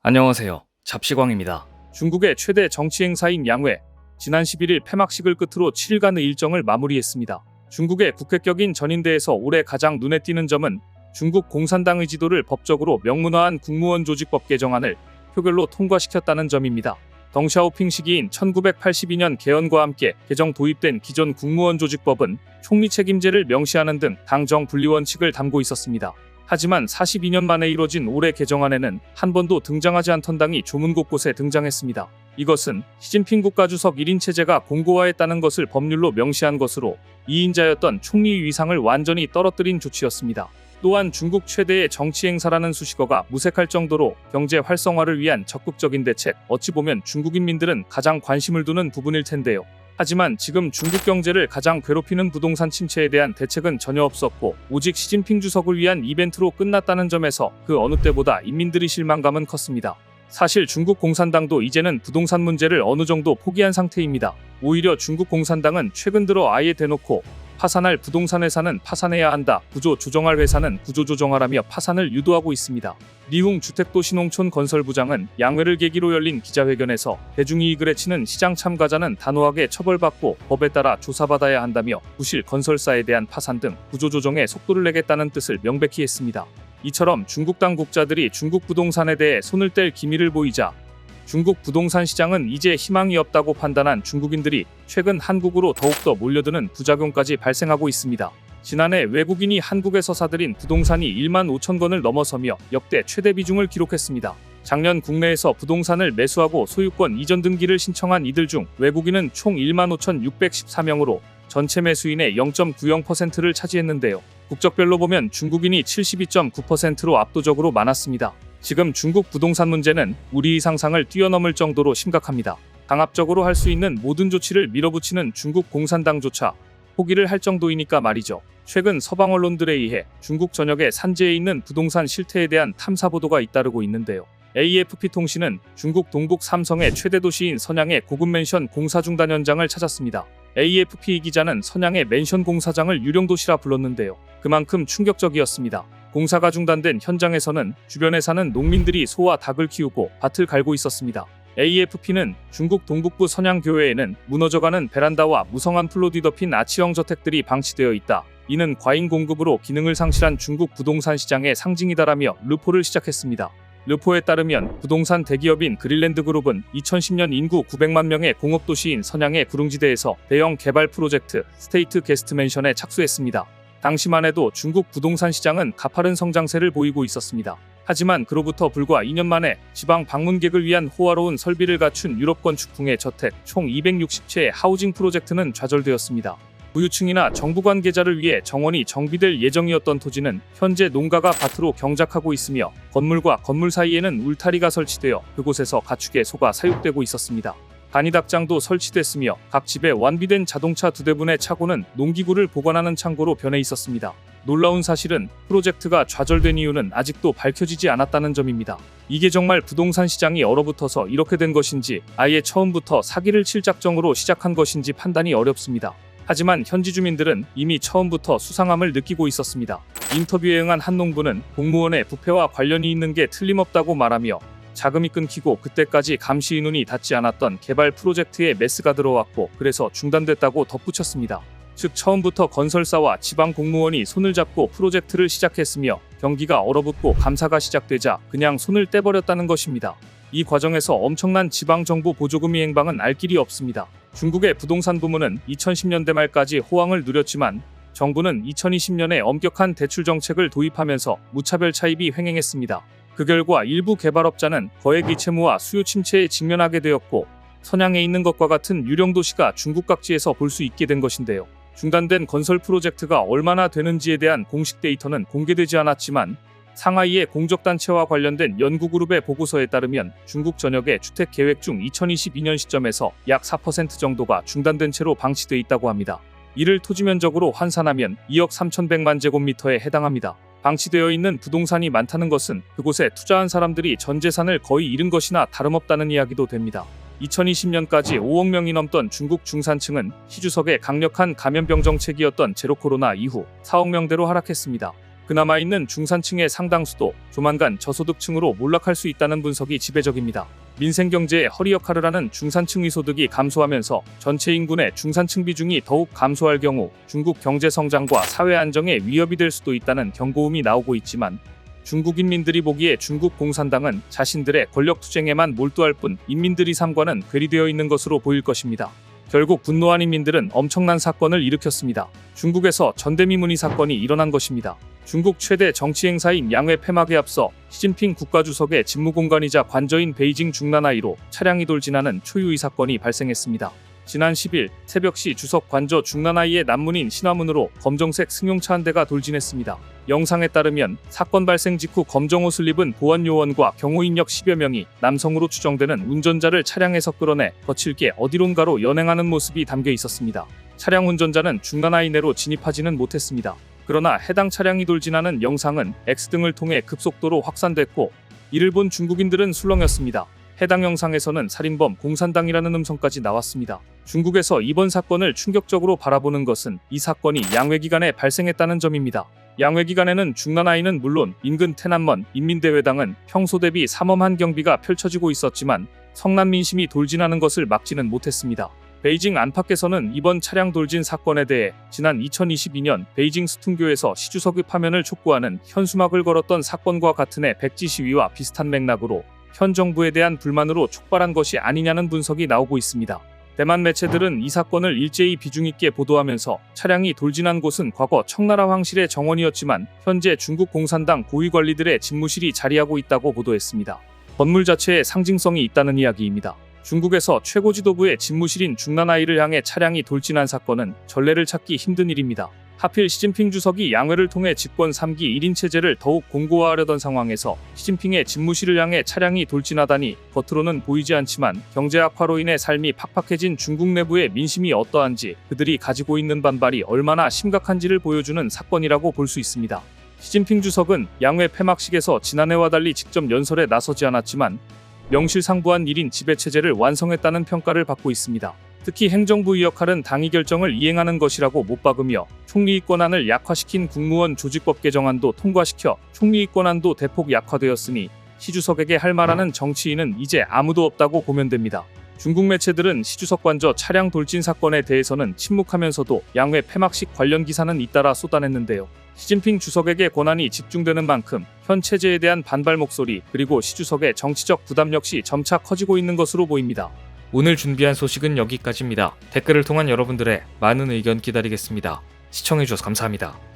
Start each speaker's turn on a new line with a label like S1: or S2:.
S1: 안녕하세요. 잡시광입니다. 중국의 최대 정치 행사인 양회, 지난 11일 폐막식을 끝으로 7일간의 일정을 마무리했습니다. 중국의 국회격인 전인대에서 올해 가장 눈에 띄는 점은 중국 공산당의 지도를 법적으로 명문화한 국무원 조직법 개정안을 표결로 통과시켰다는 점입니다. 덩샤오핑 시기인 1982년 개헌과 함께 개정 도입된 기존 국무원 조직법은 총리 책임제를 명시하는 등 당정 분리 원칙을 담고 있었습니다. 하지만 42년 만에 이뤄진 올해 개정안에는 한 번도 등장하지 않던 당이 조문 곳곳에 등장했습니다. 이것은 시진핑 국가주석 1인 체제가 공고화했다는 것을 법률로 명시한 것으로 2인자였던 총리의 위상을 완전히 떨어뜨린 조치였습니다. 또한 중국 최대의 정치 행사라는 수식어가 무색할 정도로 경제 활성화를 위한 적극적인 대책, 어찌 보면 중국인민들은 가장 관심을 두는 부분일 텐데요. 하지만 지금 중국 경제를 가장 괴롭히는 부동산 침체에 대한 대책은 전혀 없었고 오직 시진핑 주석을 위한 이벤트로 끝났다는 점에서 그 어느 때보다 인민들의 실망감은 컸습니다. 사실 중국 공산당도 이제는 부동산 문제를 어느 정도 포기한 상태입니다. 오히려 중국 공산당은 최근 들어 아예 대놓고 파산할 부동산 회사는 파산해야 한다, 구조 조정할 회사는 구조 조정하라며 파산을 유도하고 있습니다. 리웅 주택도시농촌 건설부장은 양회를 계기로 열린 기자회견에서 대중이익을 해치는 시장 참가자는 단호하게 처벌받고 법에 따라 조사받아야 한다며 부실 건설사에 대한 파산 등 구조 조정에 속도를 내겠다는 뜻을 명백히 했습니다. 이처럼 중국 당국자들이 중국 부동산에 대해 손을 뗄 기미를 보이자 중국 부동산 시장은 이제 희망이 없다고 판단한 중국인들이 최근 한국으로 더욱더 몰려드는 부작용까지 발생하고 있습니다. 지난해 외국인이 한국에서 사들인 부동산이 1만 5천 건을 넘어서며 역대 최대 비중을 기록했습니다. 작년 국내에서 부동산을 매수하고 소유권 이전 등기를 신청한 이들 중 외국인은 총 1만 5,614명으로 전체 매수인의 0.90%를 차지했는데요. 국적별로 보면 중국인이 72.9%로 압도적으로 많았습니다. 지금 중국 부동산 문제는 우리의 상상을 뛰어넘을 정도로 심각합니다. 강압적으로 할 수 있는 모든 조치를 밀어붙이는 중국 공산당조차 포기를 할 정도이니까 말이죠. 최근 서방 언론들에 의해 중국 전역의 산지에 있는 부동산 실태에 대한 탐사 보도가 잇따르고 있는데요. AFP 통신은 중국 동북 삼성의 최대 도시인 선양의 고급 맨션 공사 중단 현장을 찾았습니다. AFP 기자는 선양의 맨션 공사장을 유령도시라 불렀는데요. 그만큼 충격적이었습니다. 공사가 중단된 현장에서는 주변에 사는 농민들이 소와 닭을 키우고 밭을 갈고 있었습니다. AFP는 중국 동북부 선양교외에는 무너져가는 베란다와 무성한 풀로 뒤덮인 아치형 저택들이 방치되어 있다. 이는 과잉 공급으로 기능을 상실한 중국 부동산 시장의 상징이다라며 르포를 시작했습니다. 르포에 따르면 부동산 대기업인 그린랜드 그룹은 2010년 인구 900만 명의 공업도시인 선양의 구릉지대에서 대형 개발 프로젝트 스테이트 게스트 맨션에 착수했습니다. 당시만 해도 중국 부동산 시장은 가파른 성장세를 보이고 있었습니다. 하지만 그로부터 불과 2년 만에 지방 방문객을 위한 호화로운 설비를 갖춘 유럽 건축풍의 저택 총 260채의 하우징 프로젝트는 좌절되었습니다. 부유층이나 정부 관계자를 위해 정원이 정비될 예정이었던 토지는 현재 농가가 밭으로 경작하고 있으며 건물과 건물 사이에는 울타리가 설치되어 그곳에서 가축의 소가 사육되고 있었습니다. 간이닭장도 설치됐으며 각 집에 완비된 자동차 2대분의 차고는 농기구를 보관하는 창고로 변해 있었습니다. 놀라운 사실은 프로젝트가 좌절된 이유는 아직도 밝혀지지 않았다는 점입니다. 이게 정말 부동산 시장이 얼어붙어서 이렇게 된 것인지 아예 처음부터 사기를 칠 작정으로 시작한 것인지 판단이 어렵습니다. 하지만 현지 주민들은 이미 처음부터 수상함을 느끼고 있었습니다. 인터뷰에 응한 한 농부는 공무원의 부패와 관련이 있는 게 틀림없다고 말하며 자금이 끊기고 그때까지 감시의 눈이 닿지 않았던 개발 프로젝트에 메스가 들어왔고 그래서 중단됐다고 덧붙였습니다. 즉 처음부터 건설사와 지방 공무원이 손을 잡고 프로젝트를 시작했으며 경기가 얼어붙고 감사가 시작되자 그냥 손을 떼버렸다는 것입니다. 이 과정에서 엄청난 지방정부 보조금의 행방은 알 길이 없습니다. 중국의 부동산 부문은 2010년대 말까지 호황을 누렸지만 정부는 2020년에 엄격한 대출 정책을 도입하면서 무차별 차입이 횡행했습니다. 그 결과 일부 개발업자는 거액의 채무와 수요 침체에 직면하게 되었고 선양에 있는 것과 같은 유령 도시가 중국 각지에서 볼 수 있게 된 것인데요. 중단된 건설 프로젝트가 얼마나 되는지에 대한 공식 데이터는 공개되지 않았지만 상하이의 공적단체와 관련된 연구그룹의 보고서에 따르면 중국 전역의 주택 계획 중 2022년 시점에서 약 4% 정도가 중단된 채로 방치돼 있다고 합니다. 이를 토지 면적으로 환산하면 2억 3,100만 제곱미터에 해당합니다. 방치되어 있는 부동산이 많다는 것은 그곳에 투자한 사람들이 전 재산을 거의 잃은 것이나 다름없다는 이야기도 됩니다. 2020년까지 5억 명이 넘던 중국 중산층은 시 주석의 강력한 감염병 정책이었던 제로 코로나 이후 4억 명대로 하락했습니다. 그나마 있는 중산층의 상당수도 조만간 저소득층으로 몰락할 수 있다는 분석이 지배적입니다. 민생경제의 허리 역할을 하는 중산층의 소득이 감소하면서 전체 인구의 중산층 비중이 더욱 감소할 경우 중국 경제 성장과 사회 안정에 위협이 될 수도 있다는 경고음이 나오고 있지만, 중국 인민들이 보기에 중국 공산당은 자신들의 권력 투쟁에만 몰두할 뿐 인민들의 삶과는 괴리되어 있는 것으로 보일 것입니다. 결국 분노한 인민들은 엄청난 사건을 일으켰습니다. 중국에서 전대미문의 사건이 일어난 것입니다. 중국 최대 정치 행사인 양회 폐막에 앞서 시진핑 국가주석의 집무공간이자 관저인 베이징 중난하이로 차량이 돌진하는 초유의 사건이 발생했습니다. 지난 10일 새벽 시 주석 관저 중난하이의 남문인 신화문으로 검정색 승용차 한 대가 돌진했습니다. 영상에 따르면 사건 발생 직후 검정 옷을 입은 보안요원과 경호인 약 10여 명이 남성으로 추정되는 운전자를 차량에서 끌어내 거칠게 어디론가로 연행하는 모습이 담겨 있었습니다. 차량 운전자는 중난하이 내로 진입하지는 못했습니다. 그러나 해당 차량이 돌진하는 영상은 X등을 통해 급속도로 확산됐고, 이를 본 중국인들은 술렁였습니다. 해당 영상에서는 살인범 공산당이라는 음성까지 나왔습니다. 중국에서 이번 사건을 충격적으로 바라보는 것은 이 사건이 양회 기간에 발생했다는 점입니다. 양회 기간에는 중난하이는 물론 인근 테난먼 인민대회당은 평소 대비 삼엄한 경비가 펼쳐지고 있었지만 성난 민심이 돌진하는 것을 막지는 못했습니다. 베이징 안팎에서는 이번 차량 돌진 사건에 대해 지난 2022년 베이징 스퉁교에서 시주석의 파면을 촉구하는 현수막을 걸었던 사건과 같은 해 백지 시위와 비슷한 맥락으로 현 정부에 대한 불만으로 촉발한 것이 아니냐는 분석이 나오고 있습니다. 대만 매체들은 이 사건을 일제히 비중 있게 보도하면서 차량이 돌진한 곳은 과거 청나라 황실의 정원이었지만 현재 중국 공산당 고위 관리들의 집무실이 자리하고 있다고 보도했습니다. 건물 자체에 상징성이 있다는 이야기입니다. 중국에서 최고 지도부의 집무실인 중난하이를 향해 차량이 돌진한 사건은 전례를 찾기 힘든 일입니다. 하필 시진핑 주석이 양회를 통해 집권 3기 1인 체제를 더욱 공고화하려던 상황에서 시진핑의 집무실을 향해 차량이 돌진하다니 겉으로는 보이지 않지만 경제 악화로 인해 삶이 팍팍해진 중국 내부의 민심이 어떠한지, 그들이 가지고 있는 반발이 얼마나 심각한지를 보여주는 사건이라고 볼 수 있습니다. 시진핑 주석은 양회 폐막식에서 지난해와 달리 직접 연설에 나서지 않았지만 명실상부한 1인 지배체제를 완성했다는 평가를 받고 있습니다. 특히 행정부의 역할은 당이 결정을 이행하는 것이라고 못 박으며 총리의 권한을 약화시킨 국무원 조직법 개정안도 통과시켜 총리의 권한도 대폭 약화되었으니 시 주석에게 할 말하는 정치인은 이제 아무도 없다고 보면 됩니다. 중국 매체들은 시 주석 관저 차량 돌진 사건에 대해서는 침묵하면서도 양회 폐막식 관련 기사는 잇따라 쏟아냈는데요. 시진핑 주석에게 권한이 집중되는 만큼 현 체제에 대한 반발 목소리, 그리고 시 주석의 정치적 부담 역시 점차 커지고 있는 것으로 보입니다.
S2: 오늘 준비한 소식은 여기까지입니다. 댓글을 통한 여러분들의 많은 의견 기다리겠습니다. 시청해주셔서 감사합니다.